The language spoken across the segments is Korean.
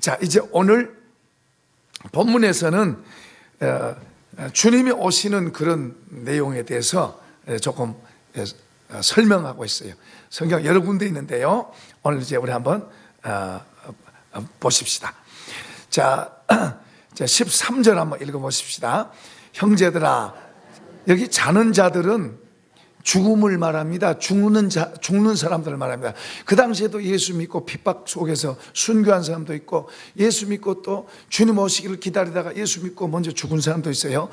자, 이제 오늘 본문에서는 주님이 오시는 그런 내용에 대해서 조금 설명하고 있어요. 성경 여러 군데 있는데요, 오늘 이제 우리 한번 보십시다. 자, 13절 한번 읽어보십시다. 형제들아, 여기 자는 자들은 죽음을 말합니다. 죽는 사람들을 말합니다. 그 당시에도 예수 믿고 핍박 속에서 순교한 사람도 있고, 예수 믿고 또 주님 오시기를 기다리다가 예수 믿고 먼저 죽은 사람도 있어요.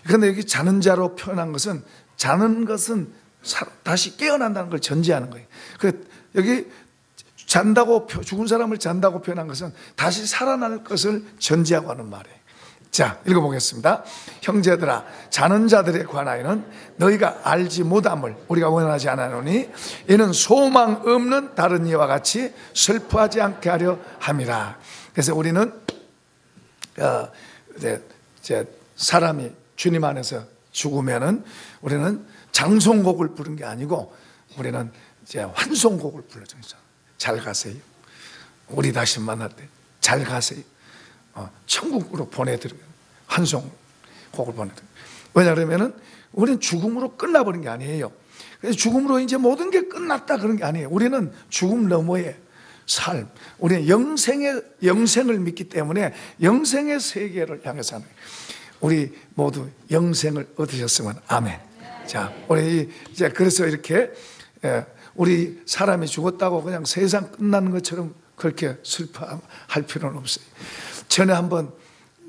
그런데 여기 자는 자로 표현한 것은, 자는 것은 다시 깨어난다는 걸 전제하는 거예요. 여기 잔다고, 죽은 사람을 잔다고 표현한 것은 다시 살아날 것을 전제하고 하는 말이에요. 자, 읽어보겠습니다. 형제들아, 자는 자들에 관하여는 너희가 알지 못함을 우리가 원하지 않았노니 이는 소망 없는 다른 이와 같이 슬퍼하지 않게 하려 함이라. 그래서 우리는 사람이 주님 안에서 죽으면은 우리는 장송곡을 부른 게 아니고 우리는 이제 환송곡을 불러줘요. 잘 가세요. 우리 다시 만날 때 잘 가세요. 천국으로 보내드려요. 환송곡을 보내드려요. 왜냐하면 우리는 죽음으로 끝나버린 게 아니에요. 그래서 죽음으로 이제 모든 게 끝났다 그런 게 아니에요. 우리는 죽음 너머의 삶, 우리는 영생을 믿기 때문에 영생의 세계를 향해서 하는 거예요. 우리 모두 영생을 얻으셨으면 아멘. 자, 우리 이제 그래서 이렇게 우리 사람이 죽었다고 그냥 세상 끝나는 것처럼 그렇게 슬퍼할 필요는 없어요. 전에 한번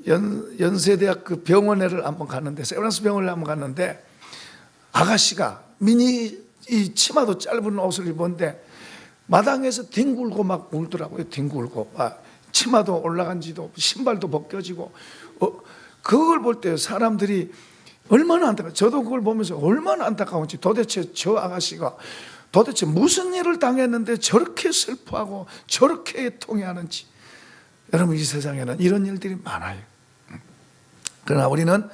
연세대학 그 병원에를 한번 갔는데, 세브란스 병원을 한번 갔는데, 아가씨가 이 치마도 짧은 옷을 입었는데 마당에서 뒹굴고 막 울더라고요. 뒹굴고 치마도 올라간 지도, 신발도 벗겨지고. 그걸 볼 때 사람들이 얼마나 안타까워. 저도 그걸 보면서 얼마나 안타까운지, 도대체 저 아가씨가 도대체 무슨 일을 당했는데 저렇게 슬퍼하고 저렇게 통해하는지. 여러분, 이 세상에는 이런 일들이 많아요. 그러나 우리는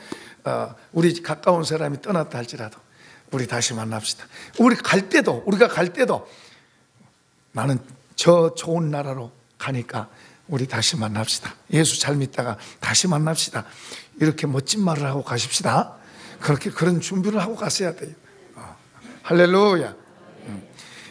우리 가까운 사람이 떠났다 할지라도 우리 다시 만납시다. 우리가 갈 때도 나는 저 좋은 나라로 가니까 우리 다시 만납시다. 예수 잘 믿다가 다시 만납시다. 이렇게 멋진 말을 하고 가십시다. 그런 준비를 하고 가셔야 돼요. 할렐루야.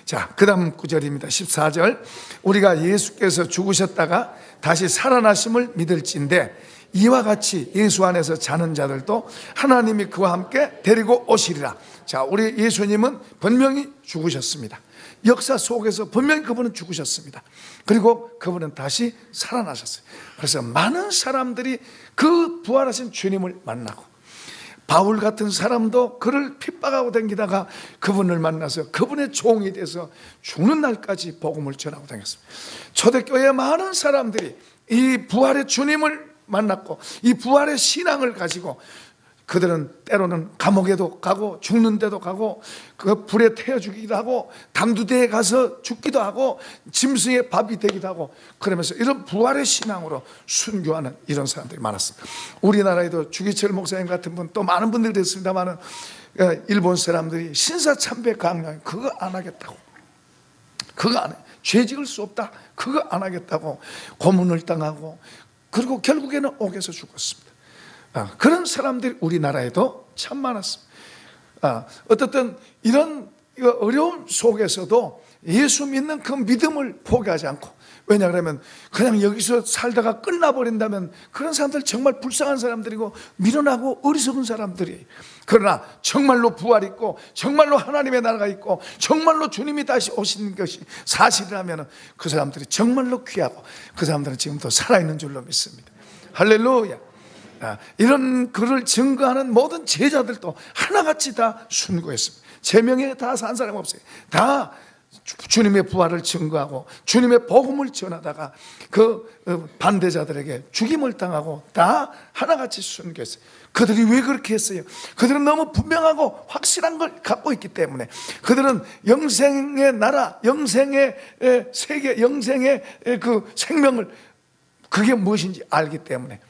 자, 그 다음 구절입니다. 14절. 우리가 예수께서 죽으셨다가 다시 살아나심을 믿을진데 이와 같이 예수 안에서 자는 자들도 하나님이 그와 함께 데리고 오시리라. 자, 우리 예수님은 분명히 죽으셨습니다. 역사 속에서 분명히 그분은 죽으셨습니다. 그리고 그분은 다시 살아나셨어요. 그래서 많은 사람들이 그 부활하신 주님을 만나고, 바울 같은 사람도 그를 핍박하고 다니다가 그분을 만나서 그분의 종이 돼서 죽는 날까지 복음을 전하고 다녔습니다. 초대교회의 많은 사람들이 이 부활의 주님을 만났고 이 부활의 신앙을 가지고 그들은 때로는 감옥에도 가고 죽는 데도 가고 그 불에 태워 죽이기도 하고 담두대에 가서 죽기도 하고 짐승의 밥이 되기도 하고, 그러면서 이런 부활의 신앙으로 순교하는 이런 사람들이 많았습니다. 우리나라에도 주기철 목사님 같은 분, 또 많은 분들이 됐습니다만은 일본 사람들이 신사참배 강령 그거 안 하겠다고, 그거 안 해, 죄 지을 수 없다, 그거 안 하겠다고 고문을 당하고, 그리고 결국에는 옥에서 죽었습니다. 그런 사람들이 우리나라에도 참 많았습니다. 어떻든 이런 어려움 속에서도 예수 믿는 그 믿음을 포기하지 않고, 왜냐하면 그냥 여기서 살다가 끝나버린다면 그런 사람들 정말 불쌍한 사람들이고 미련하고 어리석은 사람들이, 그러나 정말로 부활이 있고 정말로 하나님의 나라가 있고 정말로 주님이 다시 오시는 것이 사실이라면 그 사람들이 정말로 귀하고 그 사람들은 지금도 살아있는 줄로 믿습니다. 할렐루야. 이런 글을 증거하는 모든 제자들도 하나같이 다 순교했습니다. 제 명예에 다 산 사람 없어요. 다 주님의 부활을 증거하고 주님의 복음을 전하다가 그 반대자들에게 죽임을 당하고 다 하나같이 순교했어요. 그들이 왜 그렇게 했어요? 그들은 너무 분명하고 확실한 걸 갖고 있기 때문에, 그들은 영생의 나라, 영생의 세계, 영생의 그 생명을, 그게 무엇인지 알기 때문에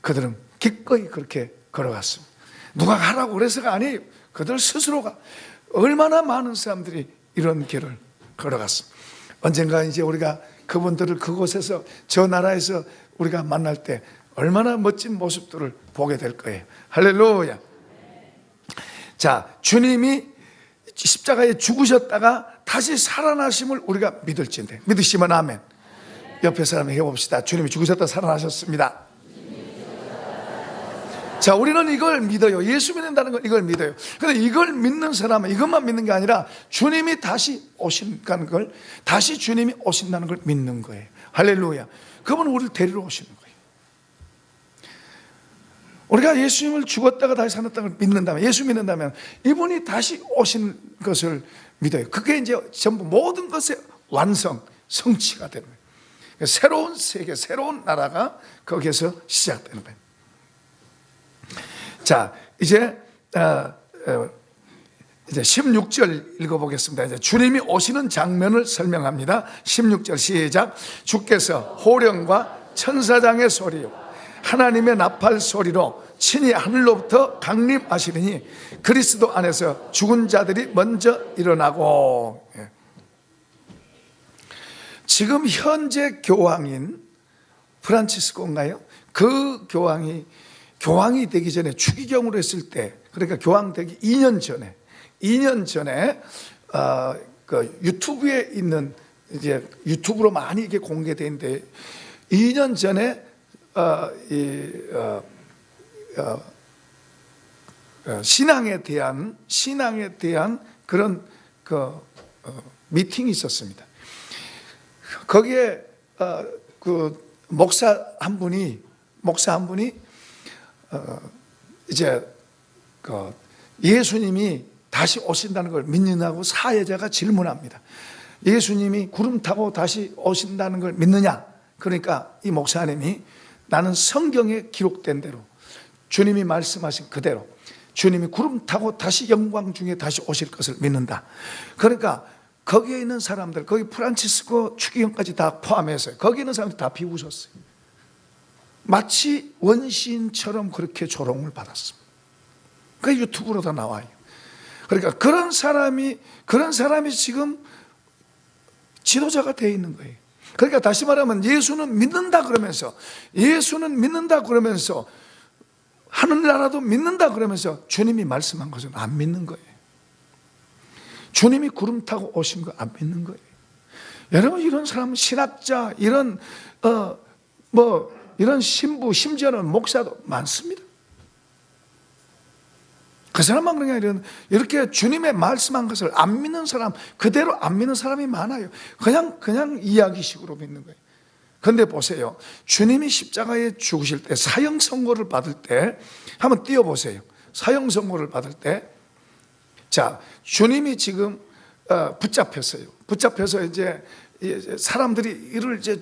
그들은 기꺼이 그렇게 걸어갔습니다. 누가 가라고 그래서가 아니에요. 그들 스스로가. 얼마나 많은 사람들이 이런 길을 걸어갔습니다. 언젠가 이제 우리가 그분들을 그곳에서 저 나라에서 우리가 만날 때 얼마나 멋진 모습들을 보게 될 거예요. 할렐루야. 자, 주님이 십자가에 죽으셨다가 다시 살아나심을 우리가 믿을진데, 믿으시면 아멘. 옆에 사람에게 해봅시다. 주님이 죽으셨다 살아나셨습니다. 자, 우리는 이걸 믿어요. 예수 믿는다는 건 이걸 믿어요. 그런데 이걸 믿는 사람은 이것만 믿는 게 아니라 주님이 다시 오신다는 걸, 다시 주님이 오신다는 걸 믿는 거예요. 할렐루야. 그분은 우리를 데리러 오시는 거예요. 우리가 예수님을 죽었다가 다시 살았다는 걸 믿는다면, 예수 믿는다면 이분이 다시 오신 것을 믿어요. 그게 이제 전부 모든 것의 완성, 성취가 되는 거예요. 새로운 세계, 새로운 나라가 거기에서 시작되는 거예요. 자, 이제 16절 읽어보겠습니다. 이제 주님이 오시는 장면을 설명합니다. 16절 시작. 주께서 호령과 천사장의 소리요 하나님의 나팔 소리로 친히 하늘로부터 강림하시리니 그리스도 안에서 죽은 자들이 먼저 일어나고. 지금 현재 교황인 프란치스코인가요? 그 교황이 되기 전에 추기경으로 했을 때, 그러니까 교황 되기 2년 전에 그 유튜브에 있는, 이제 유튜브로 많이 이게 공개되는데, 2년 전에 신앙에 대한 그런 미팅이 있었습니다. 거기에 그 목사 한 분이 이제 그 예수님이 다시 오신다는 걸 믿느냐고 사회자가 질문합니다. 예수님이 구름 타고 다시 오신다는 걸 믿느냐? 그러니까 이 목사님이 나는 성경에 기록된 대로, 주님이 말씀하신 그대로 주님이 구름 타고 다시 영광 중에 다시 오실 것을 믿는다. 그러니까 거기에 있는 사람들, 거기 프란치스코 추기경까지 다 포함해서 거기 있는 사람들 다 비웃었어요. 마치 원시인처럼 그렇게 조롱을 받았습니다. 그 유튜브로 다 나와요. 그러니까 그런 사람이 지금 지도자가 되어 있는 거예요. 그러니까 다시 말하면 예수는 믿는다 그러면서 하늘나라도 믿는다 그러면서 주님이 말씀한 것은 안 믿는 거예요. 주님이 구름 타고 오신 거 안 믿는 거예요. 여러분, 이런 사람은 신학자, 이런 신부, 심지어는 목사도 많습니다. 그 사람만 그런 게 아니라 이렇게 주님의 말씀한 것을 안 믿는 사람, 그대로 안 믿는 사람이 많아요. 그냥 이야기식으로 믿는 거예요. 그런데 보세요. 주님이 십자가에 죽으실 때, 사형 선고를 받을 때, 한번 띄워보세요. 사형 선고를 받을 때, 자, 주님이 지금 붙잡혀서 이제 사람들이 이를 이제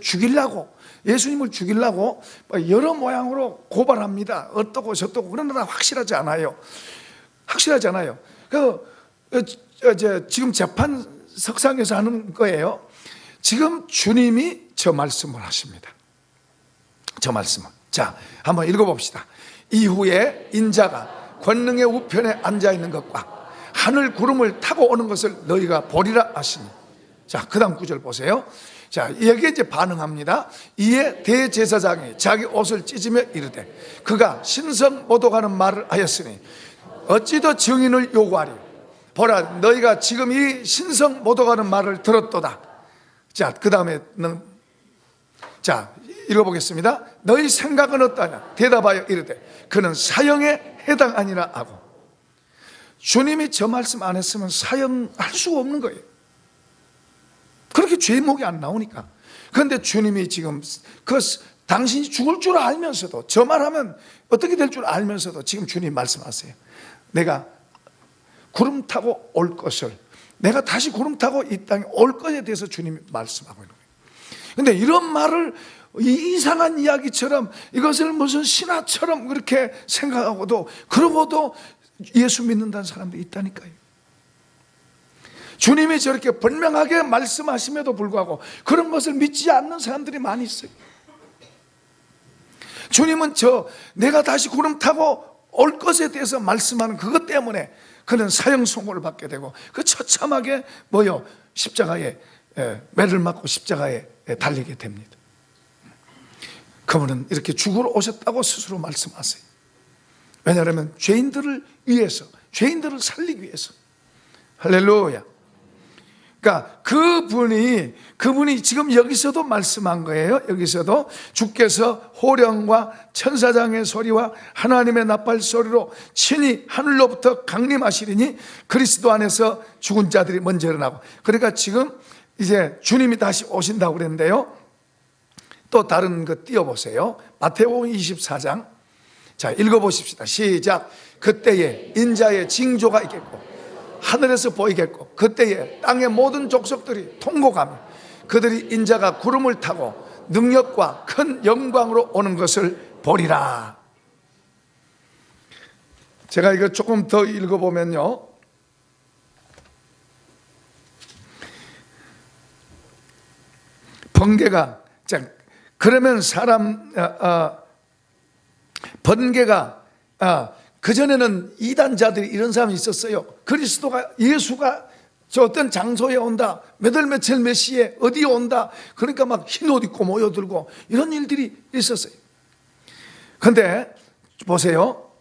예수님을 죽이려고 여러 모양으로 고발합니다. 어떠고 저떠고. 그러나 확실하지 않아요. 지금 재판석상에서 하는 거예요. 지금 주님이 저 말씀을 하십니다. 저 말씀을. 자, 한번 읽어봅시다. 이후에 인자가 권능의 우편에 앉아있는 것과 하늘 구름을 타고 오는 것을 너희가 보리라 하시니. 자, 그 다음 구절 보세요. 자, 여기에 이제 반응합니다. 이에 대제사장이 자기 옷을 찢으며 이르되 그가 신성 모독하는 말을 하였으니 어찌 더 증인을 요구하리. 보라, 너희가 지금 이 신성 모독하는 말을 들었도다. 자, 그 다음에는, 자, 읽어보겠습니다. 너희 생각은 어떠냐? 대답하여 이르되 그는 사형에 해당하니라 하고. 주님이 저 말씀 안 했으면 사형할 수가 없는 거예요. 그렇게 죄목이 안 나오니까. 그런데 주님이 지금 당신이 죽을 줄 알면서도, 저 말하면 어떻게 될 줄 알면서도 지금 주님 말씀하세요. 내가 구름 타고 올 것을, 내가 다시 구름 타고 이 땅에 올 것에 대해서 주님이 말씀하고 있는 거예요. 그런데 이런 말을 이상한 이야기처럼, 이것을 무슨 신화처럼 그렇게 생각하고도, 그러고도 예수 믿는다는 사람들이 있다니까요. 주님이 저렇게 분명하게 말씀하심에도 불구하고 그런 것을 믿지 않는 사람들이 많이 있어요. 주님은 내가 다시 구름 타고 올 것에 대해서 말씀하는 그것 때문에 그는 사형 선고를 받게 되고, 그 처참하게 십자가에 매를 맞고 십자가에 달리게 됩니다. 그분은 이렇게 죽으러 오셨다고 스스로 말씀하세요. 왜냐하면 죄인들을 위해서, 죄인들을 살리기 위해서. 할렐루야. 그러니까 그분이 지금 여기서도 말씀한 거예요. 여기서도 주께서 호령과 천사장의 소리와 하나님의 나팔 소리로 친히 하늘로부터 강림하시리니 그리스도 안에서 죽은 자들이 먼저 일어나고. 그러니까 지금 이제 주님이 다시 오신다고 그랬는데요. 또 다른 거 띄워보세요. 마태복음 24장. 자, 읽어보십시다. 시작. 그때에 인자의 징조가 있겠고 하늘에서 보이겠고 그때에 땅의 모든 족속들이 통곡하며 그들이 인자가 구름을 타고 능력과 큰 영광으로 오는 것을 보리라. 제가 이거 조금 더 읽어보면요, 번개가, 그러면 번개가, 그전에는 이단자들이 이런 사람이 있었어요. 그리스도가, 예수가 저 어떤 장소에 온다, 몇 월 며칠 몇 시에 어디에 온다, 그러니까 막 흰 옷 입고 모여들고 이런 일들이 있었어요. 그런데 보세요.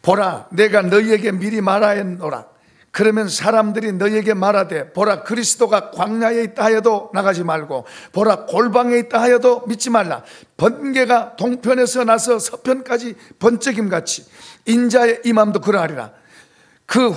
보라, 내가 너희에게 미리 말하였노라. 그러면 사람들이 너희에게 말하되 보라, 그리스도가 광야에 있다 하여도 나가지 말고 보라, 골방에 있다 하여도 믿지 말라. 번개가 동편에서 나서 서편까지 번쩍임같이 인자의 임함도 그러하리라. 그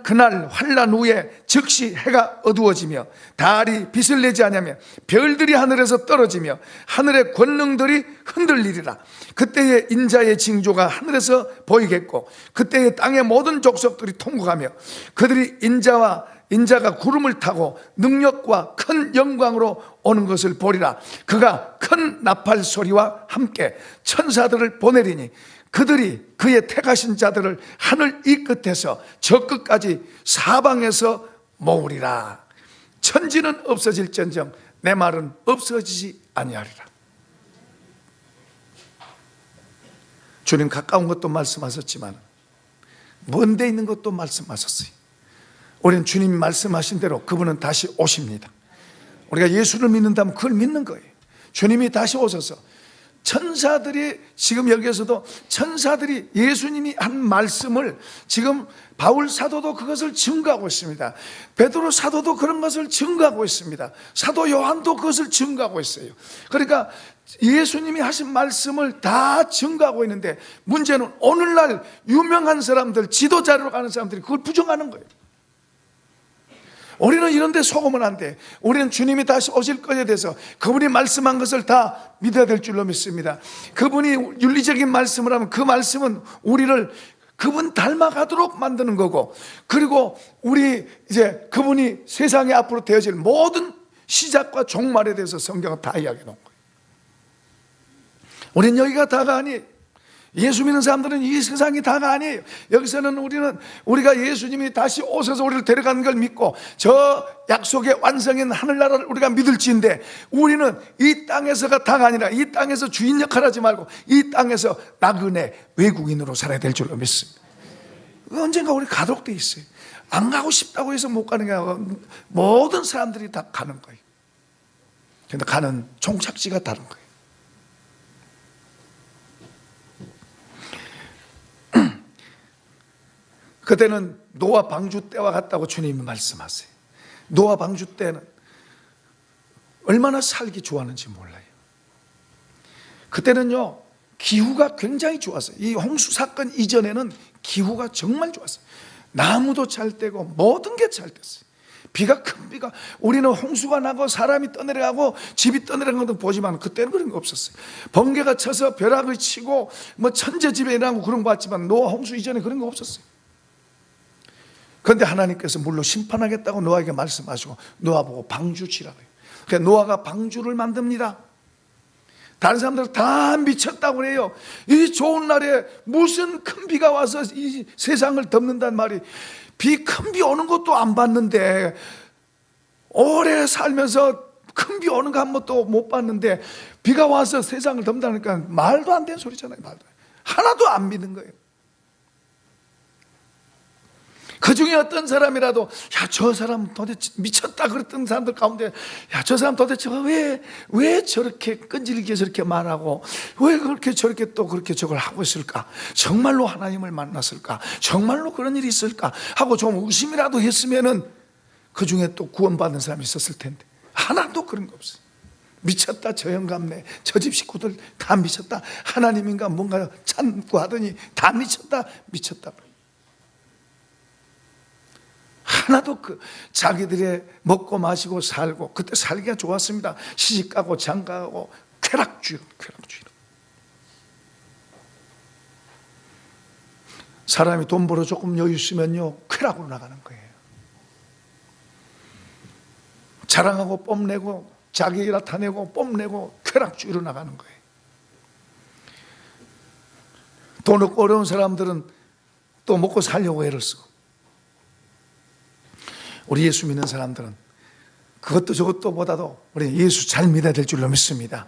그날 환난 후에 즉시 해가 어두워지며 달이 빛을 내지 아니하며 별들이 하늘에서 떨어지며 하늘의 권능들이 흔들리리라. 그때에 인자의 징조가 하늘에서 보이겠고 그때에 땅의 모든 족속들이 통곡하며 그들이 인자가 구름을 타고 능력과 큰 영광으로 오는 것을 보리라. 그가 큰 나팔 소리와 함께 천사들을 보내리니 그들이 그의 택하신 자들을 하늘 이 끝에서 저 끝까지 사방에서 모으리라. 천지는 없어질전정 내 말은 없어지지 아니하리라. 주님 가까운 것도 말씀하셨지만 먼 데 있는 것도 말씀하셨어요. 우리는 주님이 말씀하신 대로 그분은 다시 오십니다. 우리가 예수를 믿는다면 그걸 믿는 거예요. 주님이 다시 오셔서 천사들이, 지금 여기에서도 천사들이 예수님이 한 말씀을 지금 바울 사도도 그것을 증거하고 있습니다. 베드로 사도도 그런 것을 증거하고 있습니다. 사도 요한도 그것을 증거하고 있어요. 그러니까 예수님이 하신 말씀을 다 증거하고 있는데 문제는 오늘날 유명한 사람들, 지도자로 가는 사람들이 그걸 부정하는 거예요. 우리는 이런 데 속으면 안 돼. 우리는 주님이 다시 오실 것에 대해서 그분이 말씀한 것을 다 믿어야 될 줄로 믿습니다. 그분이 윤리적인 말씀을 하면 그 말씀은 우리를 그분 닮아가도록 만드는 거고, 그리고 우리 이제 그분이 세상에 앞으로 되어질 모든 시작과 종말에 대해서 성경은 다 이야기해 놓은 거예요. 우리는 여기가 다가 아니에요. 예수 믿는 사람들은 이 세상이 다가 아니에요. 여기서는 우리가 예수님이 다시 오셔서 우리를 데려가는 걸 믿고 저 약속의 완성인 하늘나라를 우리가 믿을지인데, 우리는 이 땅에서가 다가 아니라 이 땅에서 주인 역할 하지 말고 이 땅에서 나그네 외국인으로 살아야 될 줄로 믿습니다. 언젠가 우리 가도록 돼 있어요. 안 가고 싶다고 해서 못 가는 게 아니라 모든 사람들이 다 가는 거예요. 그런데 가는 종착지가 다른 거예요. 그때는 노아 방주 때와 같다고 주님이 말씀하세요. 노아 방주 때는 얼마나 살기 좋았는지 몰라요. 그때는요, 기후가 굉장히 좋았어요. 이 홍수 사건 이전에는 기후가 정말 좋았어요. 나무도 잘 되고 모든 게 잘 됐어요. 큰 비가, 우리는 홍수가 나고 사람이 떠내려가고 집이 떠내려가는 것도 보지만 그때는 그런 거 없었어요. 번개가 쳐서 벼락을 치고 뭐 천재지변이 일어나고 그런 거 봤지만 노아 홍수 이전에 그런 거 없었어요. 그런데 하나님께서 물로 심판하겠다고 노아에게 말씀하시고 노아 보고 방주 치라고 해요. 그래서 노아가 방주를 만듭니다. 다른 사람들은 다 미쳤다고 그래요. 이 좋은 날에 무슨 큰 비가 와서 이 세상을 덮는단 말이, 큰 비 오는 것도 안 봤는데, 오래 살면서 큰 비 오는 거 한 번도 못 봤는데 비가 와서 세상을 덮는다니까 말도 안 되는 소리잖아요. 하나도 안 믿는 거예요. 그 중에 어떤 사람이라도 야, 저 사람 도대체 미쳤다 그랬던 사람들 가운데 야, 저 사람 도대체 왜 저렇게 끈질기게 저렇게 말하고 왜 그렇게 저렇게 또 그렇게 저걸 하고 있을까? 정말로 하나님을 만났을까? 정말로 그런 일이 있을까? 하고 좀 의심이라도 했으면은 그 중에 또 구원받은 사람이 있었을 텐데 하나도 그런 거 없어요. 미쳤다, 저 영감네, 저 집 식구들 다 미쳤다, 하나님인가 뭔가 참고 하더니 다 미쳤다. 하나도 자기들의 먹고 마시고 살고 그때 살기가 좋았습니다. 시집가고 장가가고 쾌락주의로. 사람이 돈 벌어 조금 여유 있으면요 쾌락으로 나가는 거예요. 자랑하고 뽐내고 자기 나타내고 뽐내고 쾌락주의로 나가는 거예요. 돈 없고 어려운 사람들은 또 먹고 살려고 애를 쓰고, 우리 예수 믿는 사람들은 그것도 저것도 보다도 우리 예수 잘 믿어야 될 줄로 믿습니다.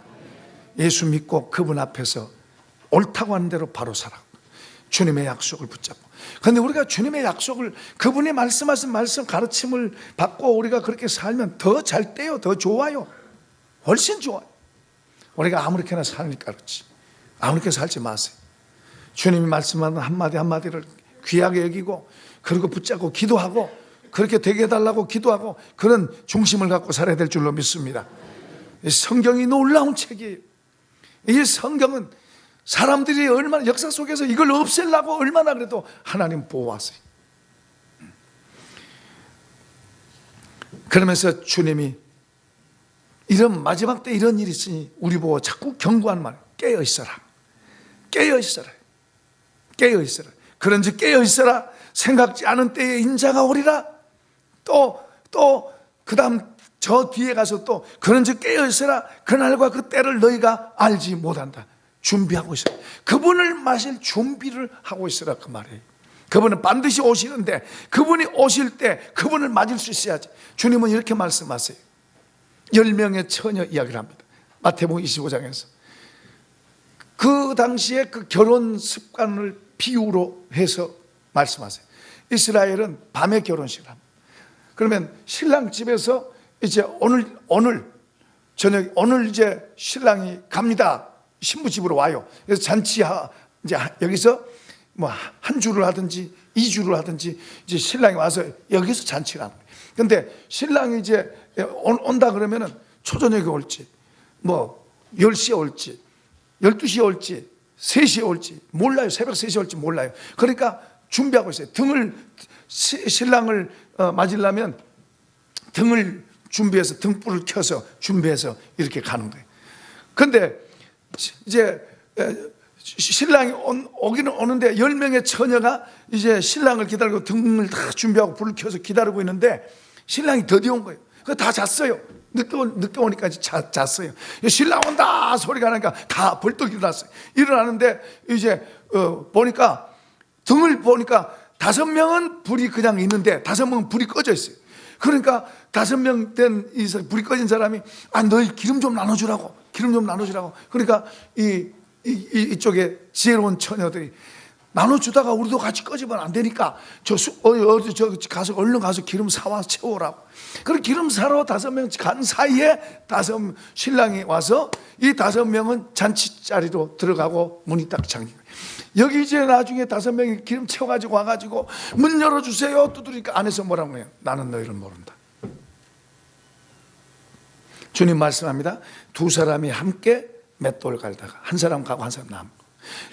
예수 믿고 그분 앞에서 옳다고 하는 대로 바로 살아 주님의 약속을 붙잡고. 그런데 우리가 주님의 약속을, 그분이 말씀하신 말씀 가르침을 받고 우리가 그렇게 살면 더 잘 돼요. 더 좋아요. 훨씬 좋아요. 우리가 아무렇게나 사니까 그렇지. 아무렇게 살지 마세요. 주님이 말씀하는 한마디 한마디를 귀하게 여기고 그리고 붙잡고 기도하고 그렇게 되게 해달라고 기도하고 그런 중심을 갖고 살아야 될 줄로 믿습니다. 이 성경이 놀라운 책이에요. 이 성경은 사람들이 얼마나 역사 속에서 이걸 없애려고 얼마나 그래도 하나님 보호하세요. 그러면서 주님이 이런 마지막 때 이런 일이 있으니 우리 보고 자꾸 경고하는 말, 깨어있어라. 깨어있어라. 깨어있어라. 그런즉 깨어있어라. 생각지 않은 때에 인자가 오리라. 또 그 다음 저 뒤에 가서 또 그런즉 깨어있어라. 그날과 그 때를 너희가 알지 못한다. 준비하고 있어라. 그분을 마실 준비를 하고 있어라 그 말이에요. 그분은 반드시 오시는데 그분이 오실 때 그분을 맞을 수 있어야지. 주님은 이렇게 말씀하세요. 10명의 처녀 이야기를 합니다. 마태복음 25장에서 그 당시에 그 결혼 습관을 비유로 해서 말씀하세요. 이스라엘은 밤에 결혼식을 합니다. 그러면 신랑 집에서 이제 오늘 저녁 오늘 이제 신랑이 갑니다. 신부 집으로 와요. 그래서 이제 여기서 뭐 한 주를 하든지 2주를 하든지 이제 신랑이 와서 여기서 잔치를 하는 거예요. 근데 신랑이 이제 온다 그러면은 초저녁에 올지 뭐 10시에 올지 12시에 올지 3시에 올지 몰라요. 새벽 3시에 올지 몰라요. 그러니까 준비하고 있어요. 신랑을 맞으려면 등을 준비해서 등불을 켜서 준비해서 이렇게 가는 거예요. 근데 이제 신랑이 오기는 오는데 10명의 처녀가 이제 신랑을 기다리고 등을 다 준비하고 불을 켜서 기다리고 있는데 신랑이 더디어 온 거예요. 그거 다 잤어요. 늦게 오니까 잤어요. 신랑 온다 소리가 나니까 다 벌떡 일어났어요. 일어나는데 이제 보니까 등을 보니까 5명은 불이 그냥 있는데 5명은 불이 꺼져 있어요. 그러니까 5명 된 불이 꺼진 사람이 너희 기름 좀 나눠주라고. 그러니까 이쪽에 지혜로운 처녀들이 나눠주다가 우리도 같이 꺼지면 안 되니까 저 가서 얼른 가서 기름 사와 채우라고. 그리고 기름 사러 5명 간 사이에 신랑이 와서 이 5명은 잔치자리로 들어가고 문이 딱 잠긴 거예요. 여기 이제 나중에 5명이 기름 채워가지고 와가지고 문 열어주세요 두드리니까 안에서 뭐라고 해요? 나는 너희를 모른다. 주님 말씀합니다. 2사람이 함께 맷돌 갈다가 한 사람 가고 한 사람 남고,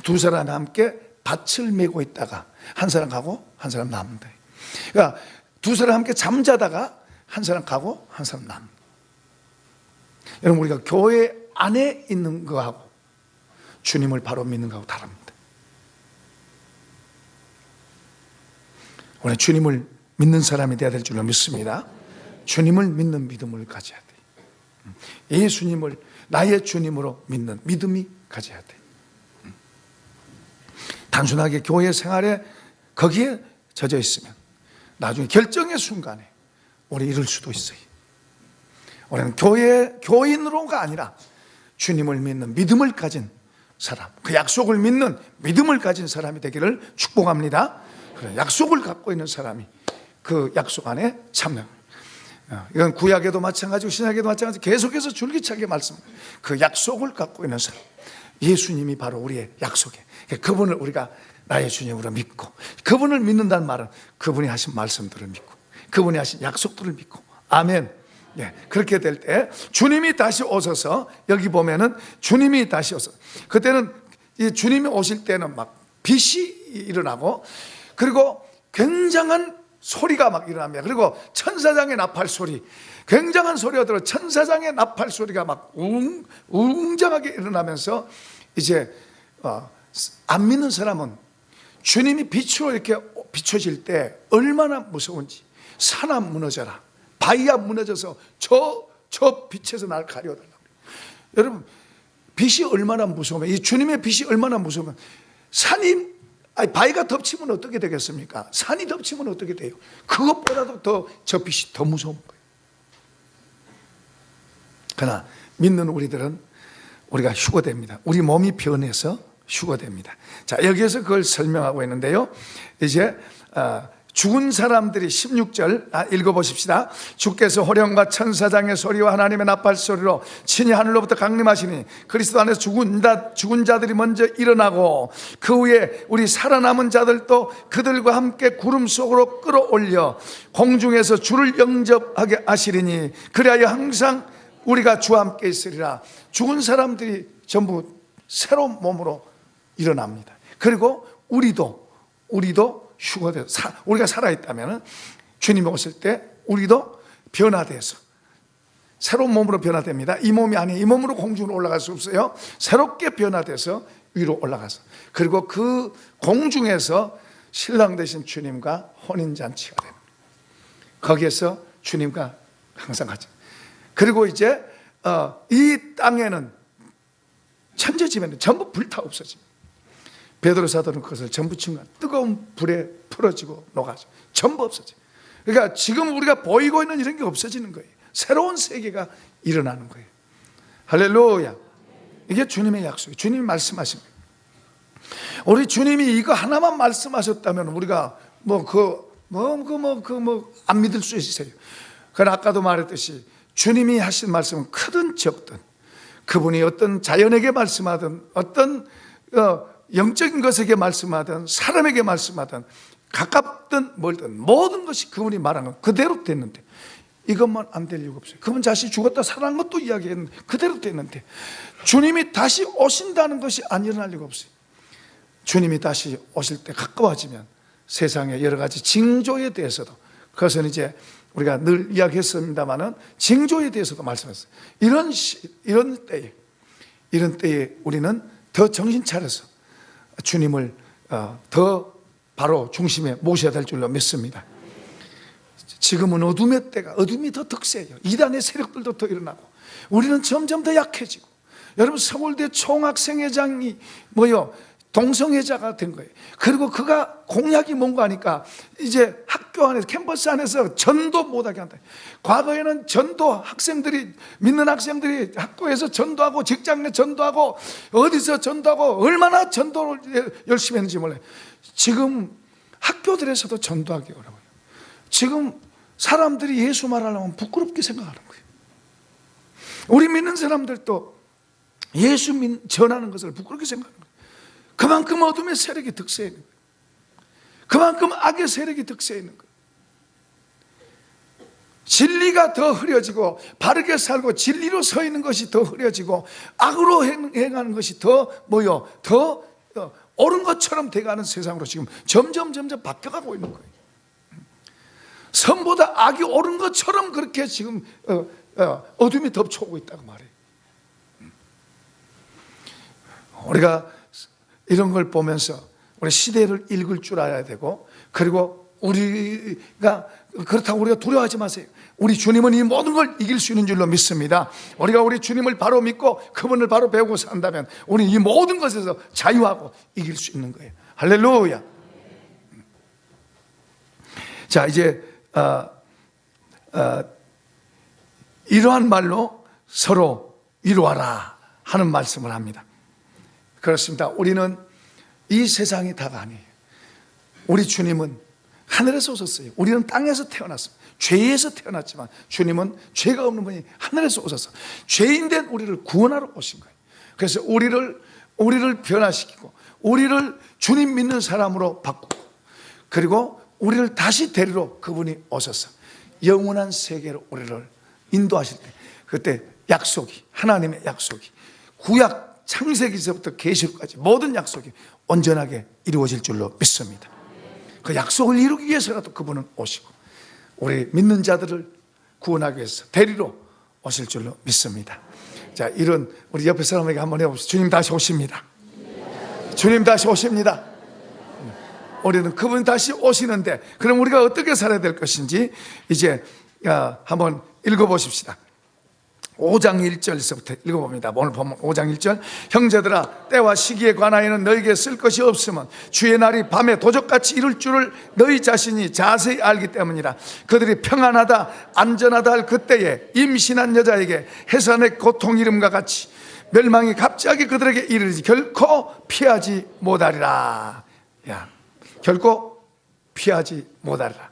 2사람이 함께 밭을 메고 있다가 한 사람 가고 한 사람 남는다. 그러니까 2사람 함께 잠자다가 한 사람 가고 한 사람 남는다. 여러분, 우리가 교회 안에 있는 거하고 주님을 바로 믿는 거하고 다릅니다. 오늘 주님을 믿는 사람이 되어야 될 줄로 믿습니다. 주님을 믿는 믿음을 가져야 돼요. 예수님을 나의 주님으로 믿는 믿음이 가져야 돼요. 단순하게 교회 생활에 거기에 젖어 있으면 나중에 결정의 순간에 우리 잃을 수도 있어요. 우리는 교인으로가 아니라 주님을 믿는 믿음을 가진 사람, 그 약속을 믿는 믿음을 가진 사람이 되기를 축복합니다. 그래, 약속을 갖고 있는 사람이 그 약속 안에 참여. 이건 구약에도 마찬가지고 신약에도 마찬가지고 계속해서 줄기차게 말씀합니다. 그 약속을 갖고 있는 사람, 예수님이 바로 우리의 약속이에요. 그분을 우리가 나의 주님으로 믿고, 그분을 믿는다는 말은 그분이 하신 말씀들을 믿고, 그분이 하신 약속들을 믿고. 아멘. 예, 그렇게 될 때 주님이 다시 오셔서, 여기 보면은 주님이 다시 오셔서, 그때는 이 주님이 오실 때는 막 빛이 일어나고, 그리고 굉장한 소리가 막 일어납니다. 그리고 천사장의 나팔 소리, 굉장한 소리가 들어 천사장의 나팔 소리가 막 웅장하게 일어나면서, 이제 안 믿는 사람은 주님이 빛으로 이렇게 비춰질 때 얼마나 무서운지, 산아 무너져라, 바위야 무너져서 저 빛에서 날 가려달라고. 여러분, 빛이 얼마나 무서우면, 이 주님의 빛이 얼마나 무서우면, 바위가 덮치면 어떻게 되겠습니까? 산이 덮치면 어떻게 돼요? 그것보다도 더 저 빛이 더 무서운 거예요. 그러나 믿는 우리들은 우리가 휴거됩니다. 우리 몸이 변해서 휴거됩니다. 자, 여기에서 그걸 설명하고 있는데요. 이제 죽은 사람들이 16절 읽어보십시다. 주께서 호령과 천사장의 소리와 하나님의 나팔 소리로 친히 하늘로부터 강림하시니 그리스도 안에서 죽은 자들이 먼저 일어나고, 그 후에 우리 살아남은 자들도 그들과 함께 구름 속으로 끌어올려 공중에서 주를 영접하게 하시리니 그리하여 항상 우리가 주와 함께 있으리라. 죽은 사람들이 전부 새로운 몸으로 일어납니다. 그리고 우리도 휴거돼서, 우리가 살아있다면 주님이 오실 때 우리도 변화돼서 새로운 몸으로 변화됩니다. 이 몸이 아닌 이 몸으로 공중으로 올라갈 수 없어요. 새롭게 변화돼서 위로 올라가서, 그리고 그 공중에서 신랑 되신 주님과 혼인잔치가 되는, 거기에서 주님과 항상 같이. 그리고 이제 이 땅에는 천재지변은 전부 불타 없어집니다. 베드로 사도는 그것을 전부 친구가 뜨거운 불에 풀어지고 녹아져 전부 없어져. 그러니까 지금 우리가 보이고 있는 이런 게 없어지는 거예요. 새로운 세계가 일어나는 거예요. 할렐루야. 이게 주님의 약속이에요. 주님이 말씀하신 거예요. 우리 주님이 이거 하나만 말씀하셨다면 우리가 안 믿을 수 있어요. 그러나 아까도 말했듯이 주님이 하신 말씀은 크든 적든, 그분이 어떤 자연에게 말씀하든 어떤 영적인 것에게 말씀하든 사람에게 말씀하든 가깝든 멀든 모든 것이 그분이 말한 건 그대로 됐는데, 이것만 안 될 이유가 없어요. 그분 자신이 죽었다 살아난 것도 이야기했는데 그대로 됐는데, 주님이 다시 오신다는 것이 안 일어날 리가 없어요. 주님이 다시 오실 때 가까워지면 세상의 여러 가지 징조에 대해서도, 그것은 이제 우리가 늘 이야기했습니다마는 징조에 대해서도 말씀했어요. 이런 때에 우리는 더 정신 차려서 주님을 더 바로 중심에 모셔야 될 줄로 믿습니다. 지금은 어둠의 때가, 어둠이 더 득세해요. 이단의 세력들도 더 일어나고 우리는 점점 더 약해지고, 여러분 서울대 총학생회장이 동성애자가 된 거예요. 그리고 그가 공약이 뭔가 하니까 이제 학교 안에서, 캠퍼스 안에서 전도 못하게 한다. 과거에는 전도 학생들이, 믿는 학생들이 학교에서 전도하고 직장 내 전도하고 어디서 전도하고 얼마나 전도를 열심히 했는지 몰라요. 지금 학교들에서도 전도하기 어려워요. 지금 사람들이 예수 말하려면 부끄럽게 생각하는 거예요. 우리 믿는 사람들도 예수 전하는 것을 부끄럽게 생각하는 거예요. 그만큼 어둠의 세력이 득세해 있는 거예요. 그만큼 악의 세력이 득세해 있는 거예요. 진리가 더 흐려지고, 바르게 살고 진리로 서 있는 것이 더 흐려지고, 악으로 행하는 것이 더 옳은 것처럼 돼가는 세상으로 지금 점점 바뀌어가고 있는 거예요. 선보다 악이 옳은 것처럼 그렇게 지금 어둠이 덮쳐오고 있다고 말해요. 우리가 이런 걸 보면서 우리 시대를 읽을 줄 알아야 되고, 그리고 우리가 그렇다고 우리가 두려워하지 마세요. 우리 주님은 이 모든 걸 이길 수 있는 줄로 믿습니다. 우리가 우리 주님을 바로 믿고 그분을 바로 배우고 산다면 우리는 이 모든 것에서 자유하고 이길 수 있는 거예요. 할렐루야. 자, 이제 이러한 말로 서로 위로하라 하는 말씀을 합니다. 그렇습니다. 우리는 이 세상이 다가 아니에요. 우리 주님은 하늘에서 오셨어요. 우리는 땅에서 태어났습니다. 죄에서 태어났지만 주님은 죄가 없는 분이 하늘에서 오셔서 죄인된 우리를 구원하러 오신 거예요. 그래서 우리를 변화시키고 우리를 주님 믿는 사람으로 바꾸고, 그리고 우리를 다시 데리러 그분이 오셔서 영원한 세계로 우리를 인도하실 때, 그때 약속이, 하나님의 약속이 구약 창세기서부터 계시록까지 모든 약속이 온전하게 이루어질 줄로 믿습니다. 그 약속을 이루기 위해서라도 그분은 오시고 우리 믿는 자들을 구원하기 위해서 데리러 오실 줄로 믿습니다. 자, 이런 우리 옆에 사람에게 한번 해봅시다. 주님 다시 오십니다. 주님 다시 오십니다. 우리는 그분 다시 오시는데, 그럼 우리가 어떻게 살아야 될 것인지 이제 한번 읽어보십시다. 5장 1절에서부터 읽어봅니다. 오늘 보면 5장 1절, 형제들아 때와 시기에 관하여는 너희에게 쓸 것이 없으면 주의 날이 밤에 도적같이 이룰 줄을 너희 자신이 자세히 알기 때문이라. 그들이 평안하다 안전하다 할 그때에 임신한 여자에게 해산의 고통 이름과 같이 멸망이 갑자기 그들에게 이르지 결코 피하지 못하리라. 결코 피하지 못하리라.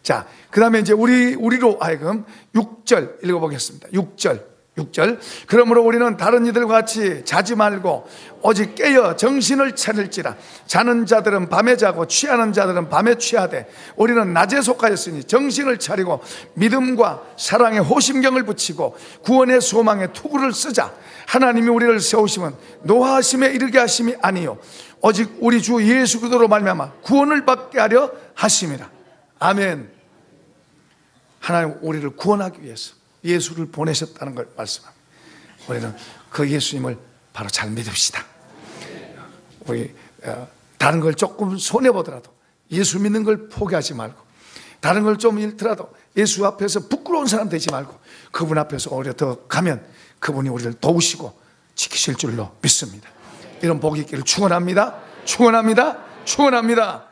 자, 그 다음에 이제 우리로 하여금 6절 읽어보겠습니다. 6절. 그러므로 우리는 다른 이들과 같이 자지 말고 오직 깨어 정신을 차릴지라. 자는 자들은 밤에 자고 취하는 자들은 밤에 취하되 우리는 낮에 속하였으니 정신을 차리고 믿음과 사랑에 호심경을 붙이고 구원의 소망에 투구를 쓰자. 하나님이 우리를 세우시면 노하심에 이르게 하심이 아니요 오직 우리 주 예수 그리스도로 말미암아 구원을 받게 하려 하심이라. 아멘. 하나님 우리를 구원하기 위해서 예수를 보내셨다는 걸 말씀합니다. 우리는 그 예수님을 바로 잘 믿읍시다. 우리 다른 걸 조금 손해보더라도 예수 믿는 걸 포기하지 말고, 다른 걸 좀 잃더라도 예수 앞에서 부끄러운 사람 되지 말고 그분 앞에서 오히려 더 가면 그분이 우리를 도우시고 지키실 줄로 믿습니다. 이런 복이 있기를 축원합니다. 축원합니다. 축원합니다.